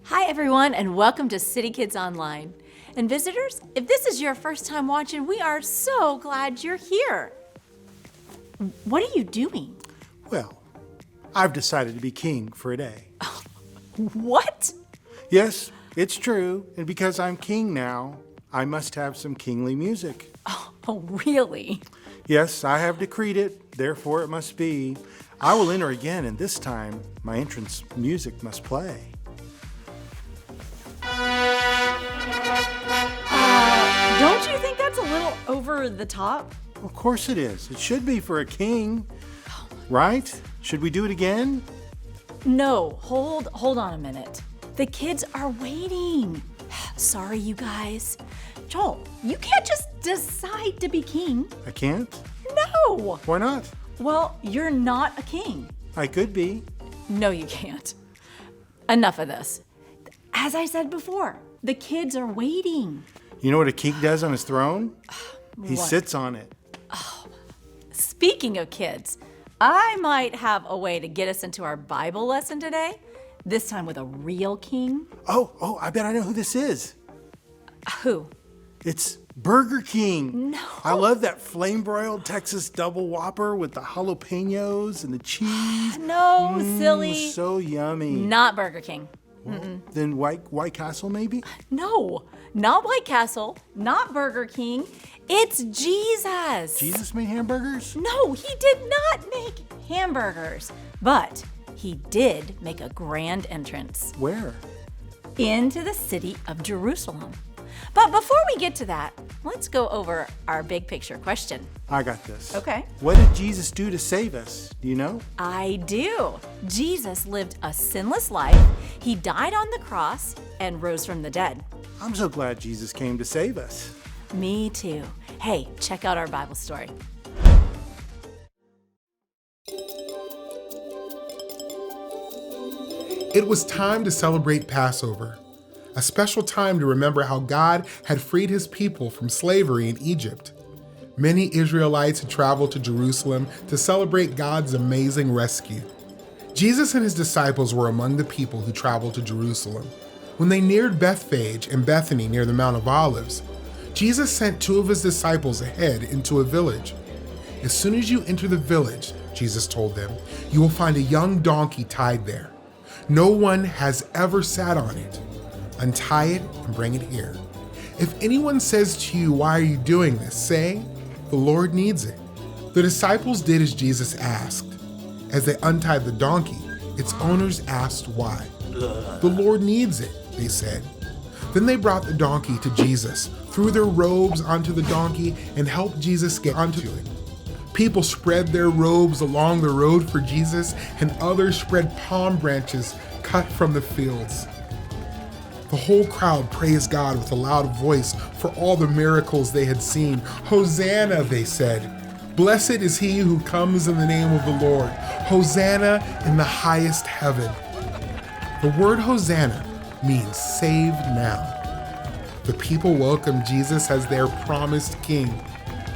Hi everyone, and welcome to City Kids Online. And visitors, if this is your first time watching, we are so glad you're here. What are you doing? Well, I've decided to be king for a day. What? Yes, it's true, and because I'm king now, I must have some kingly music. Oh, really? Yes, I have decreed it, therefore it must be. I will enter again, and this time my entrance music must play. Don't you think that's a little over the top? Of course it is. It should be for a king, right? Should we do it again? No, hold on a minute. The kids are waiting. Sorry, you guys. Joel, you can't just decide to be king. I can't? No. Why not? Well, you're not a king. I could be. No, you can't. Enough of this. As I said before, the kids are waiting. You know what a king does on his throne? He What? sits on it. Speaking of kids, I might have a way to get us into our Bible lesson today, this time with a real king. Oh, I bet I know who this is. Who? It's Burger King. No. I love that flame-broiled Texas double whopper with the jalapenos and the cheese. No, silly. So yummy. Not Burger King. Then White Castle, maybe? No, not White Castle, not Burger King. It's Jesus. Jesus made hamburgers? No, he did not make hamburgers, but he did make a grand entrance Where? into the city of Jerusalem. But before we get to that, let's go over our big picture question. I got this. Okay. What did Jesus do to save us? Do you know? I do. Jesus lived a sinless life. He died on the cross and rose from the dead. I'm so glad Jesus came to save us. Me too. Hey, check out our Bible story. It was time to celebrate Passover, a special time to remember how God had freed his people from slavery in Egypt. Many Israelites had traveled to Jerusalem to celebrate God's amazing rescue. Jesus and his disciples were among the people who traveled to Jerusalem. When they neared Bethphage and Bethany near the Mount of Olives, Jesus sent two of his disciples ahead into a village. As soon as you enter the village, Jesus told them, you will find a young donkey tied there. No one has ever sat on it. Untie it and bring it here. If anyone says to you, why are you doing this? Say, the Lord needs it. The disciples did as Jesus asked. As they untied the donkey, its owners asked why. The Lord needs it, they said. Then they brought the donkey to Jesus, threw their robes onto the donkey, and helped Jesus get onto it. People spread their robes along the road for Jesus, and others spread palm branches cut from the fields. The whole crowd praised God with a loud voice for all the miracles they had seen. Hosanna, they said. Blessed is he who comes in the name of the Lord. Hosanna in the highest heaven. The word Hosanna means save now. The people welcomed Jesus as their promised king.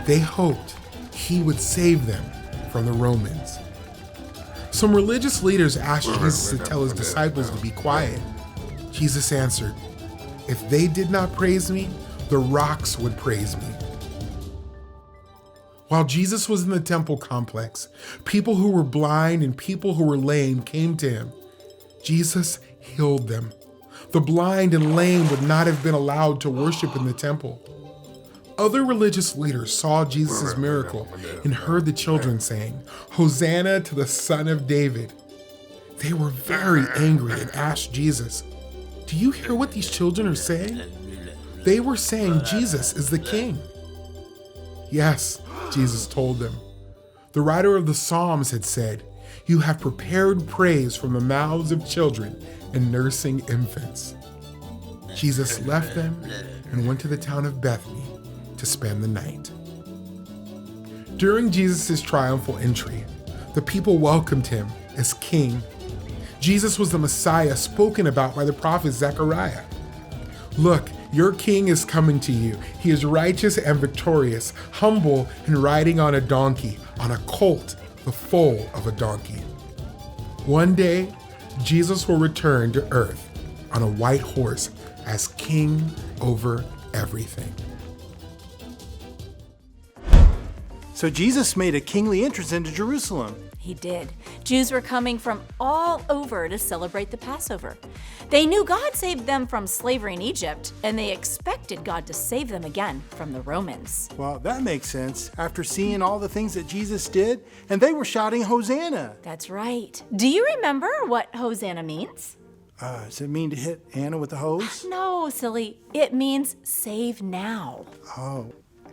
They hoped he would save them from the Romans. Some religious leaders asked Jesus to tell his disciples to be quiet. Jesus answered, if they did not praise me, the rocks would praise me. While Jesus was in the temple complex, people who were blind and people who were lame came to him. Jesus healed them. The blind and lame would not have been allowed to worship in the temple. Other religious leaders saw Jesus' miracle and heard the children saying, Hosanna to the Son of David. They were very angry and asked Jesus, do you hear what these children are saying? They were saying Jesus is the king. Yes, Jesus told them. The writer of the Psalms had said, you have prepared praise from the mouths of children and nursing infants. Jesus left them and went to the town of Bethany to spend the night. During Jesus' triumphal entry, the people welcomed him as king. Jesus was the Messiah spoken about by the prophet Zechariah. Look, your king is coming to you. He is righteous and victorious, humble and riding on a donkey, on a colt, the foal of a donkey. One day, Jesus will return to earth on a white horse as king over everything. So Jesus made a kingly entrance into Jerusalem. He did. Jews were coming from all over to celebrate the Passover. They knew God saved them from slavery in Egypt, and they expected God to save them again from the Romans. Well, that makes sense after seeing all the things that Jesus did, and they were shouting, Hosanna. That's right. Do you remember what Hosanna means? Does it mean to hit Anna with the hose? No, silly. It means save now. Oh.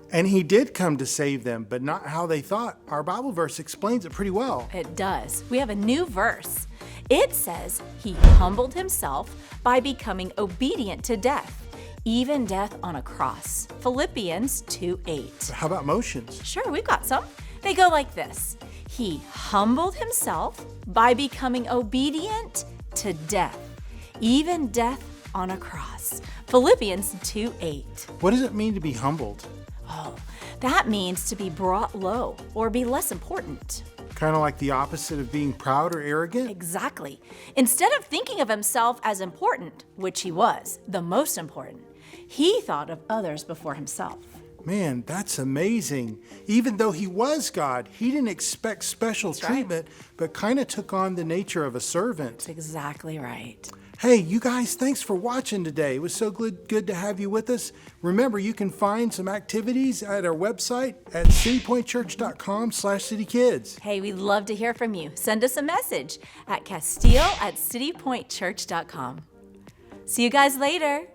And he did come to save them, but not how they thought. Our Bible verse explains it pretty well. It does. We have a new verse. It says he humbled himself by becoming obedient to death, even death on a cross. Philippians 2:8. How about motions? Sure, we've got some. They go like this. He humbled himself by becoming obedient to death, even death on a cross. Philippians 2:8. What does it mean to be humbled? Oh, that means to be brought low or be less important. Kind of like the opposite of being proud or arrogant? Exactly. Instead of thinking of himself as important, which he was, the most important, he thought of others before himself. Man, that's amazing. Even though he was God, he didn't expect special treatment, but kind of took on the nature of a servant. That's exactly right. Hey, you guys, thanks for watching today. It was so good to have you with us. Remember, you can find some activities at our website at citypointchurch.com/citykids. Hey, we'd love to hear from you. Send us a message at castile@citypointchurch.com. See you guys later.